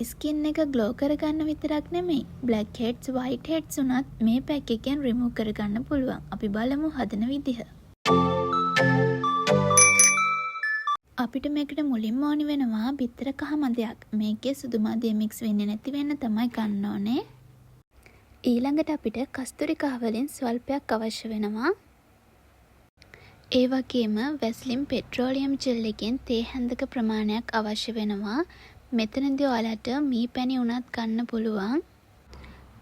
Skin එක glow කරගන්න විතරක් නෙමෙයි බ්ලැක් හෙඩ්ස් වයිට් හෙඩ්ස් උනත් මේ පැක් එකෙන් රිමූව් කරගන්න පුළුවන්. අපි බලමු හදන විදිහ. අපිට මේකට මුලින්ම ඕනි වෙනවා බිත්තර කහ මදයක්. මේකේ සුදු මදය මික්ස් වෙන්නේ නැති වෙන්න තමයි ගන්න ඕනේ. ඊළඟට අපිට කස්තුරි කහ වලින් ස්වල්පයක් අවශ්‍ය වෙනවා. ඒ වගේම වැස්ලින් පෙට්‍රෝලියම් ජෙල් එකෙන් තේ හැන්දක ප්‍රමාණයක් අවශ්‍ය වෙනවා. මෙතනදී ඔයාලට මී පැණි උනත් ගන්න පුළුවන්.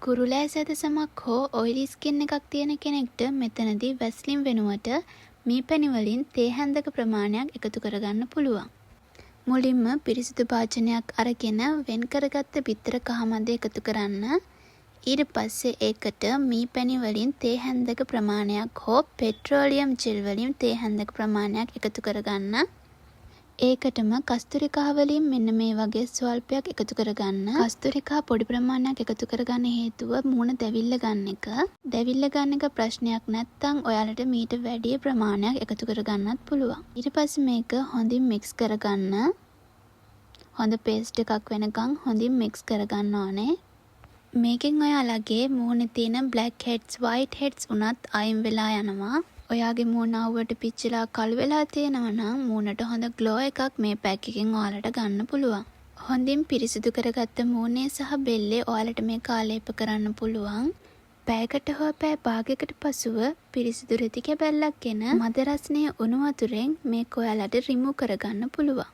කුරුලෑ සැදසමක් හෝ ඔයිලි ස්කින් එකක් තියෙන කෙනෙක්ට මෙතනදී වැස්ලින් වෙනුවට මී පැණි වලින් තේ හැන්දක ප්‍රමාණයක් එකතු කරගන්න පුළුවන්. මුලින්ම පිරිසිදු භාජනයක් අරගෙන වෙන් කරගත්ත බිත්තර කහ මද එකතු කරන්න. ඊට පස්සේ ඒකට මී පැණි වලින් තේ හැන්දක ප්‍රමාණයක් හෝ පෙට්‍රෝලියම් ජෙල් වලින් තේ හැන්දක ප්‍රමාණයක් එකතු කරගන්න. ඒකටම කස්තුරි කහ වලින් මෙන්න මේ වගේ ස්වල්පයක් එකතු කරගන්න. කස්තුරි කහ පොඩි ප්‍රමාණයක් එකතු කරගන්න හේතුව මූණ දැවිල්ල ගන්න එක. දැවිල්ල ගන්න එක ප්‍රශ්නයක් නැත්නම් ඔයාලට මීට වැඩි ප්‍රමාණයක් එකතු කරගන්නත් පුළුවන්. ඊට පස්සේ මේක හොඳින් මික්ස් කරගන්න. හොඳ පේස්ට් එකක් වෙනකන් හොඳින් මික්ස් කරගන්න ඕනේ. මේකෙන් ඔයාලගේ මූණේ තියෙන බ්ලැක් හෙඩ්ස් වයිට් හෙඩ්ස් උනත් අයින් වෙලා යනවා. ඔයාගේ මූණ අවුවට පිච්චිලා කළු වෙලා තියෙනවා නම් මූණට හොඳ ග්ලෝ එකක් මේ පැක් එකෙන් ඔයාලට ගන්න පුළුවන්. හොඳින් පිරිසිදු කරගත්ත මූණේ සහ බෙල්ලේ ඔයාලට මේක ආලේප කරන්න පුළුවන්. පැයකට හෝ පැය භාගයකට පසුව පිරිසිදු රෙදි කැබැල්ලක් ගෙන මද රස්නේ උණු වතුරෙන් මේක ඔයාලට රිමූව් කරගන්න පුළුවන්.